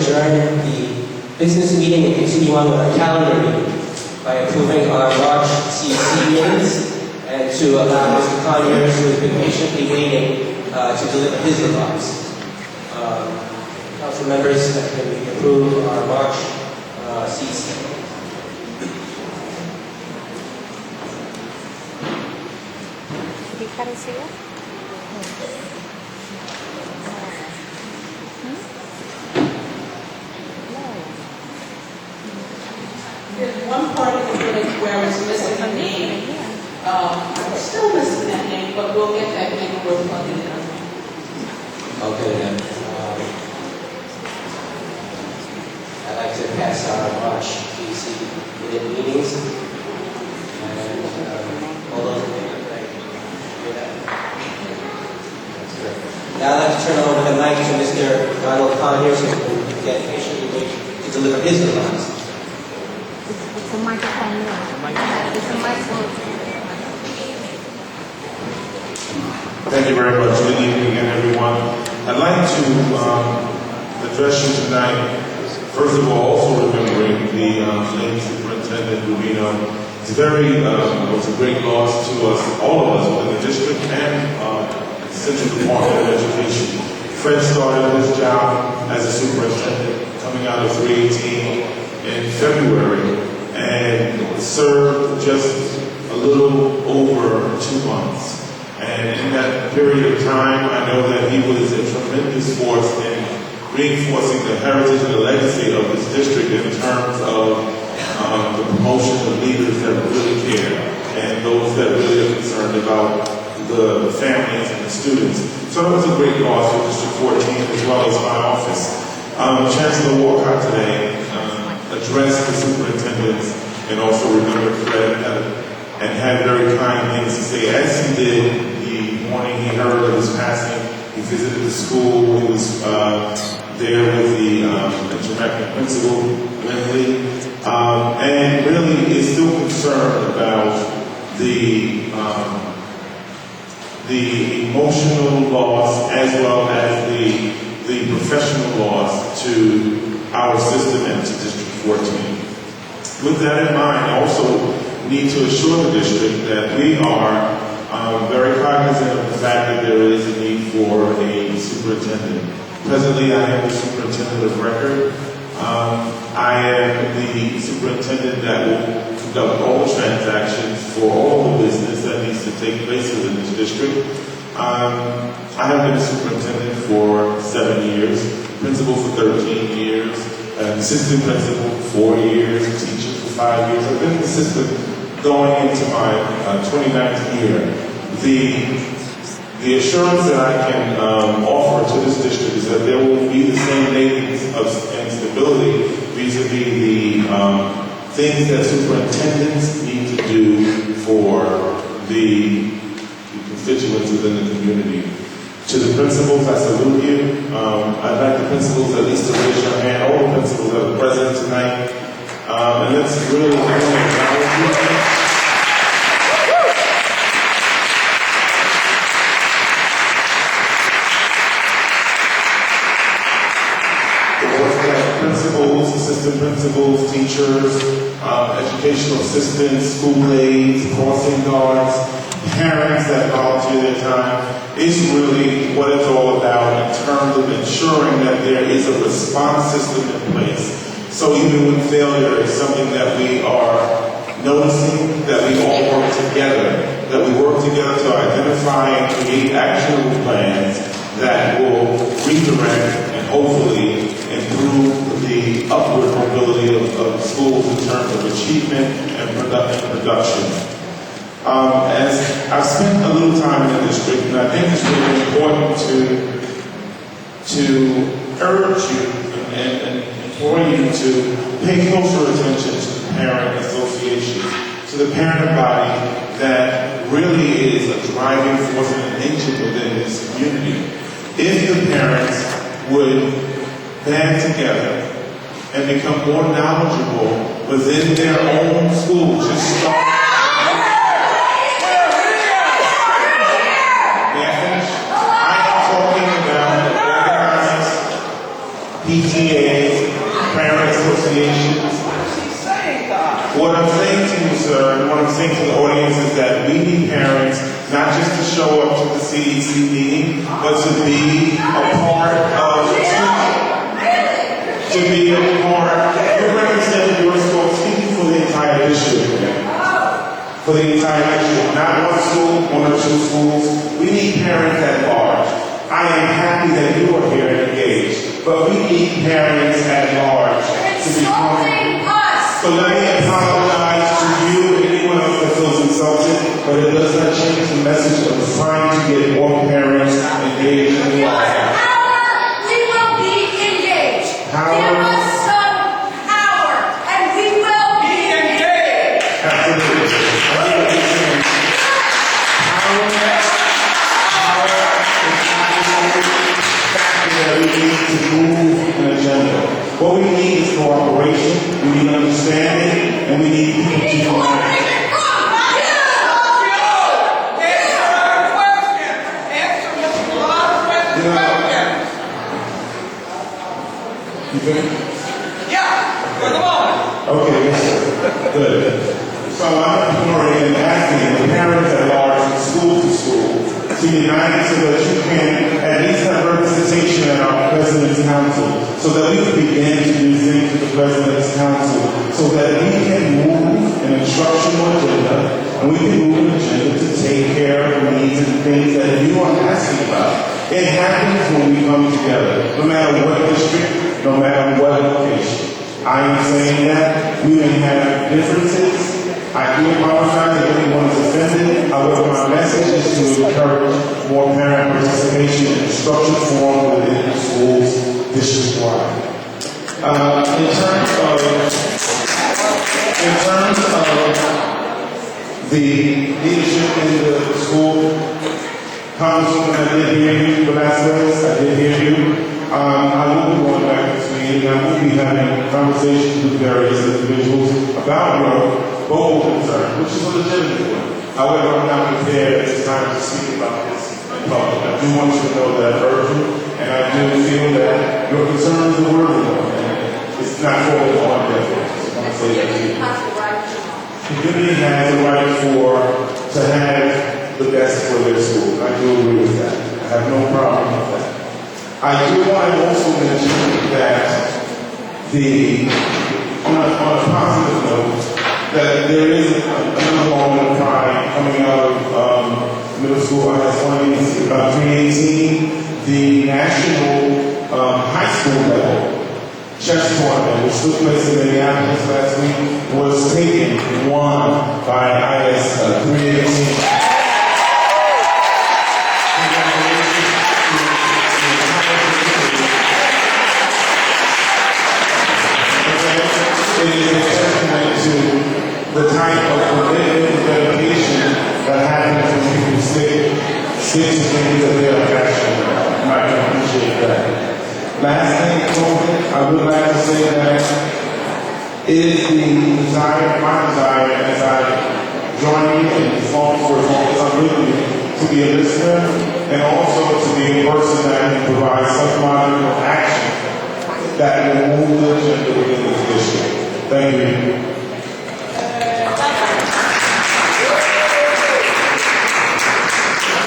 adjourn the business meeting and continue on with our calendar meeting by approving our March CEC minutes and to allow Mr. Conyers, who has been patiently waiting, to deliver his remarks. Council members, can we approve our March CEC? There's one part of the village where it's missing a name. I'm still missing that name, but we'll get that name and we'll plug it in. Okay then. I'd like to pass our March CEC meetings. And all those in favor, hear that? That's great. Now I'd like to turn over the mic to Mr. Donald Conyers, who will get patiently wait to deliver his remarks. It's a microphone. It's a microphone. Thank you very much. Good evening again, everyone. I'd like to address you tonight, first of all, also remembering the late Superintendent Rubino. It's it was a great loss to us, all of us within the district and Central Department of Education. Fred started his job as a superintendent coming out of 318 in February and served just a little over 2 months. And in that period of time, I know that he was a tremendous force in reinforcing the heritage and the legacy of this district in terms of the promotion of leaders that really care and those that really are concerned about the families and the students. So that was a great loss for District 14 as well as my office. Chancellor Walcott today addressed the superintendents and also remembered Fred and had very kind things to say, as he did the morning he heard of his passing. He visited the school. He was there with the interacting principal, Lindley, and really is still concerned about the emotional loss as well as the professional loss to our system and to District 14. With that in mind, I also need to assure the district that we are very cognizant of the fact that there is a need for a superintendent. Presently, I am the superintendent of record. I am the superintendent that will conduct all the transactions for all the business that needs to take place within this district. I have been a superintendent for 7 years, principal for 13 years, assistant principal for 4 years, teacher for 5 years. I've been in the system going into my 29th year. The assurance that I can offer to this district is that there will be the same maintenance and stability vis-a-vis the things that superintendents need to do for the constituents within the community. To the principals, I salute you. I'd like the principals at least to raise your hand, all the principals that are present tonight. And let's really acknowledge you. Principals, assistant principals, teachers, educational assistants, school aides, crossing guards, parents that volunteer their time. It's really what it's all about in terms of ensuring that there is a response system in place. So even when failure is something that we are noticing, that we all work together, to identify and create actionable plans that will redirect and hopefully improve the upward mobility of schools in terms of achievement and production. As I've spent a little time in the district, and I think it's really important to urge you and implore you to pay closer attention to the parent association, to the parent body that really is a driving force and an engine within this community. If the parents would band together and become more knowledgeable within their own schools, just start. May I finish? I am talking about organized PTAs parent associations. What I'm saying to you, sir, and what I'm saying to the audience is that we need parents not just to show up to the CEC meeting, but to be a part of the team. To be a part, you're representing your school, speaking for the entire district. For the entire district, not one school, one or two schools. We need parents at large. I am happy that you are here and engaged, but we need parents at large to become. So let me apologize to you and anyone else that feels insulted, but it does not change the message of trying to get more parents engaged in the life. We will be engaged. Power. Give us some power, and we will be engaged. Absolutely. We need to move an agenda. What we need is cooperation, we need understanding, and we need people to unite. You finished? Yeah, come on. Okay, yes, good. So I'm imploring and asking the parents at large, from school to school, to unite so that you can at least have representation at our President's Council, so that we can begin to do things with the President's Council, so that we can move an instructional agenda, and we can move an agenda to take care of the needs and things that you are asking about. It happens when we come together, no matter what district, no matter what location. I am saying that we may have differences. I do apologize if anyone is offended. However, my message is to encourage more parent participation in instruction form within the schools district-wide. In terms of the leadership in the school, Congresswoman, I did hear you the last place. I did hear you. I will be going back to this meeting. I will be having conversations with various individuals about your vocal concern, which is a legitimate one. However, I'm not prepared at this time to speak about this in public. I do want you to know that I've heard you, and I do feel that your concern is a worthy one, and it's not for the one that I want to say that to you. The community has the right to have the best for their school. I do agree with that. I have no problem with that. I do want to also mention that on a positive note, that there is another moment of pride coming out of middle school. I was wondering, about 2018, the national high school level chess tournament, which took place in Minneapolis last week, was taken and won by IS 318. It is a testament to the type of commitment and dedication that happens when people stick to things that they are passionate about. I can appreciate that. Last thing, I would like to say that it is my desire, as I join you in performing for I'm with you, to be a listener and also to be a person that can provide psychological action that will move the agenda within this district. Thank you.